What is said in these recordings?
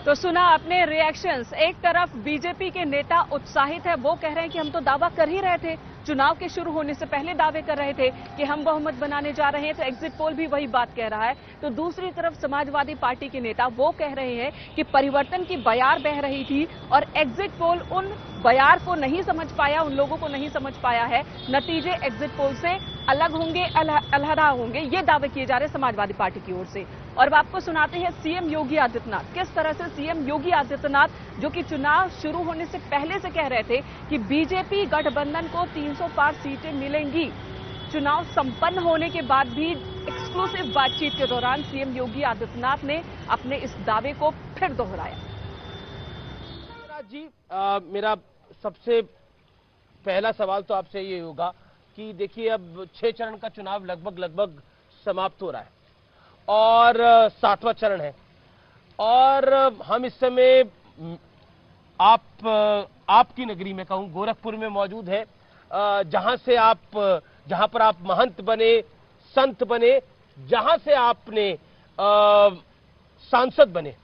तो सुना आपने रिएक्शंस। एक तरफ बीजेपी के नेता उत्साहित है, वो कह रहे हैं कि हम तो दावा कर ही रहे थे, चुनाव के शुरू होने से पहले दावे कर रहे थे कि हम बहुमत बनाने जा रहे हैं, तो एग्जिट पोल भी वही बात कह रहा है। तो दूसरी तरफ समाजवादी पार्टी के नेता वो कह रहे हैं कि परिवर्तन की बयार बह रही थी और एग्जिट पोल उन बयार को नहीं समझ पाया, उन लोगों को नहीं समझ पाया है। नतीजे एग्जिट पोल से अलग होंगे, अलहदा होंगे, ये दावे किए जा रहे हैं समाजवादी पार्टी की ओर से। और अब आपको सुनाते हैं सीएम योगी आदित्यनाथ, किस तरह से सीएम योगी आदित्यनाथ जो कि चुनाव शुरू होने से पहले से कह रहे थे कि बीजेपी गठबंधन को 300 पार सीटें मिलेंगी, चुनाव संपन्न होने के बाद भी एक्सक्लूसिव बातचीत के दौरान सीएम योगी आदित्यनाथ ने अपने इस दावे को फिर दोहराया। जी मेरा सबसे पहला सवाल तो आपसे ये होगा कि देखिए अब 6 चरण का चुनाव लगभग समाप्त हो रहा है और 7वां चरण है और हम इस समय आपकी नगरी में कहूं गोरखपुर में मौजूद है, जहां पर आप महंत बने, संत बने, जहां से आपने सांसद बने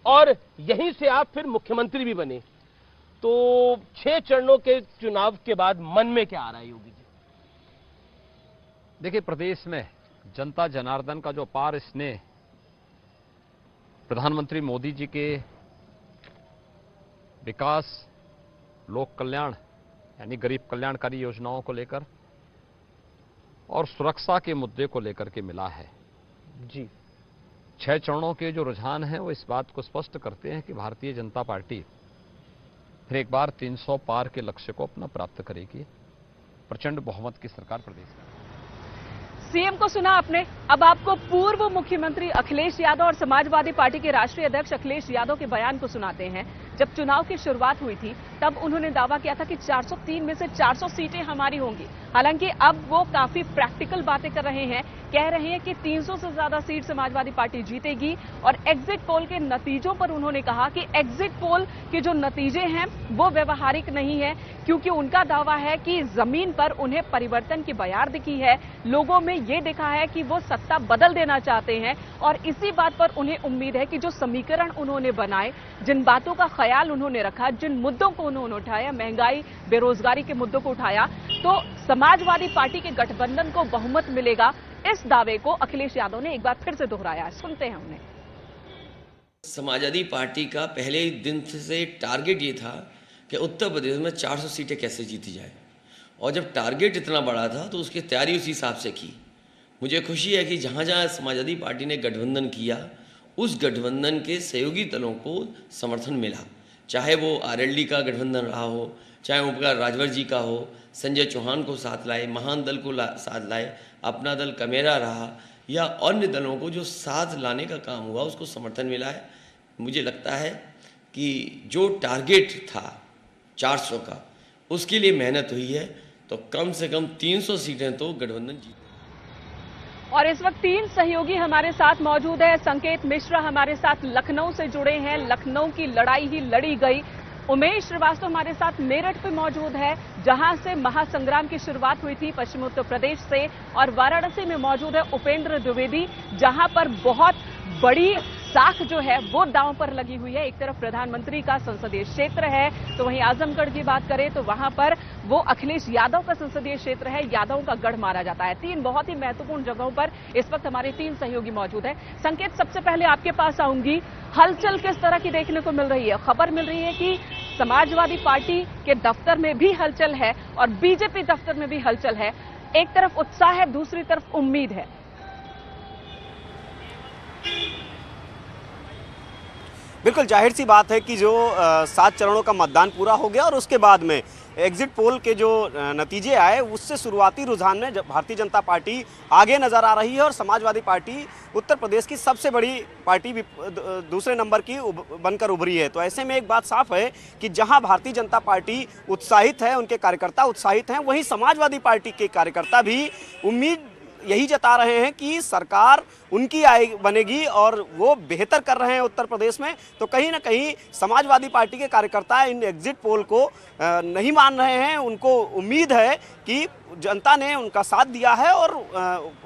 और यहीं से आप फिर मुख्यमंत्री भी बने। तो 6 चरणों के चुनाव के बाद मन में क्या आ रहा है योगी जी? देखिए, प्रदेश में जनता जनार्दन का जो अपार स्नेह प्रधानमंत्री मोदी जी के विकास, लोक कल्याण यानी गरीब कल्याणकारी योजनाओं को लेकर और सुरक्षा के मुद्दे को लेकर के मिला है जी। 6 चरणों के जो रुझान हैं वो इस बात को स्पष्ट करते हैं कि भारतीय जनता पार्टी फिर एक बार 300 पार के लक्ष्य को अपना प्राप्त करेगी। प्रचंड बहुमत की सरकार प्रदेश में। सीएम को सुना आपने, अब आपको पूर्व मुख्यमंत्री अखिलेश यादव और समाजवादी पार्टी के राष्ट्रीय अध्यक्ष अखिलेश यादव के बयान को सुनाते हैं। जब चुनाव की शुरुआत हुई थी तब उन्होंने दावा किया था कि 403 में से 400 सीटें हमारी होंगी। हालांकि अब वो काफी प्रैक्टिकल बातें कर रहे हैं, कह रहे हैं कि 300 से ज्यादा सीट समाजवादी पार्टी जीतेगी। और एग्जिट पोल के नतीजों पर उन्होंने कहा कि एग्जिट पोल के जो नतीजे हैं वो व्यवहारिक नहीं है, क्योंकि उनका दावा है कि जमीन पर उन्हें परिवर्तन की बयार दिखी है, लोगों में ये देखा है कि वो सत्ता बदल देना चाहते हैं। और इसी बात पर उन्हें उम्मीद है कि जो समीकरण उन्होंने बनाए, जिन बातों का ख्याल उन्होंने रखा, जिन मुद्दों को उन्होंने उठाया, महंगाई, बेरोजगारी के मुद्दों को उठाया, तो समाजवादी पार्टी के गठबंधन को बहुमत मिलेगा। इस दावे को अखिलेश यादव ने एक बार फिर से दोहराया। सुनते हैं उन्हें। समाजवादी पार्टी का पहले ही दिन से टारगेट ये था कि उत्तर प्रदेश में 400 सीटें कैसे जीती जाए, और जब टारगेट इतना बड़ा था तो उसकी तैयारी उसी हिसाब से की। मुझे खुशी है कि जहाँ जहाँ समाजवादी पार्टी ने गठबंधन किया, उस गठबंधन के सहयोगी दलों को समर्थन मिला, चाहे वो आरएलडी का गठबंधन रहा हो, चाहे ओमप्रकाश राजभर जी का हो, संजय चौहान को साथ लाए, महान दल को साथ लाए, अपना दल कमेरा रहा, या अन्य दलों को जो साथ लाने का काम हुआ उसको समर्थन मिला है। मुझे लगता है कि जो टारगेट था 400 का, उसके लिए मेहनत हुई है, तो कम से कम 300 सीटें तो गठबंधन जीते। और इस वक्त 3 सहयोगी हमारे साथ मौजूद है। संकेत मिश्रा हमारे साथ लखनऊ से जुड़े हैं, लखनऊ की लड़ाई ही लड़ी गई। उमेश श्रीवास्तव हमारे साथ मेरठ पे मौजूद है, जहां से महासंग्राम की शुरुआत हुई थी पश्चिम उत्तर प्रदेश से। और वाराणसी में मौजूद है उपेंद्र द्विवेदी, जहां पर बहुत बड़ी साख जो है वो दांव पर लगी हुई है। एक तरफ प्रधानमंत्री का संसदीय क्षेत्र है, तो वहीं आजमगढ़ की बात करें तो वहां पर वो अखिलेश यादव का संसदीय क्षेत्र है, यादवों का गढ़ माना जाता है। 3 बहुत ही महत्वपूर्ण जगहों पर इस वक्त हमारे 3 सहयोगी मौजूद हैं। संकेत, सबसे पहले आपके पास आऊंगी, हलचल किस तरह की देखने को मिल रही है? खबर मिल रही है कि समाजवादी पार्टी के दफ्तर में भी हलचल है और बीजेपी दफ्तर में भी हलचल है। एक तरफ उत्साह है, दूसरी तरफ उम्मीद है। बिल्कुल जाहिर सी बात है कि जो 7 चरणों का मतदान पूरा हो गया और उसके बाद में एग्जिट पोल के जो नतीजे आए, उससे शुरुआती रुझान में भारतीय जनता पार्टी आगे नज़र आ रही है और समाजवादी पार्टी उत्तर प्रदेश की सबसे बड़ी पार्टी दूसरे नंबर की बनकर उभरी है। तो ऐसे में एक बात साफ है कि जहां भारतीय जनता पार्टी उत्साहित है, उनके कार्यकर्ता उत्साहित हैं, वहीं समाजवादी पार्टी के कार्यकर्ता भी उम्मीद यही जता रहे हैं कि सरकार उनकी बनेगी और वो बेहतर कर रहे हैं उत्तर प्रदेश में। तो कहीं ना कहीं समाजवादी पार्टी के कार्यकर्ता इन एग्जिट पोल को नहीं मान रहे हैं। उनको उम्मीद है कि जनता ने उनका साथ दिया है और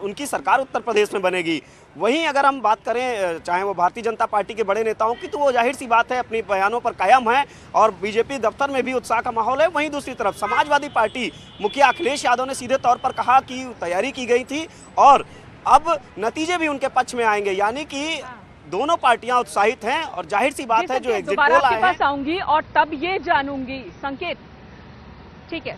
उनकी सरकार उत्तर प्रदेश में बनेगी। वहीं अगर हम बात करें चाहे वो भारतीय जनता पार्टी के बड़े नेताओं की, तो वो जाहिर सी बात है अपनी बयानों पर कायम है और बीजेपी दफ्तर में भी उत्साह का माहौल है। वहीं दूसरी तरफ समाजवादी पार्टी मुखिया अखिलेश यादव ने सीधे तौर पर कहा कि तैयारी की गई थी और अब नतीजे भी उनके पक्ष में आएंगे, यानी कि दोनों पार्टियां उत्साहित हैं और जाहिर सी बात है जो एग्जिट पोल आए हैं। आऊंगी और तब ये जानूंगी संकेत, ठीक है।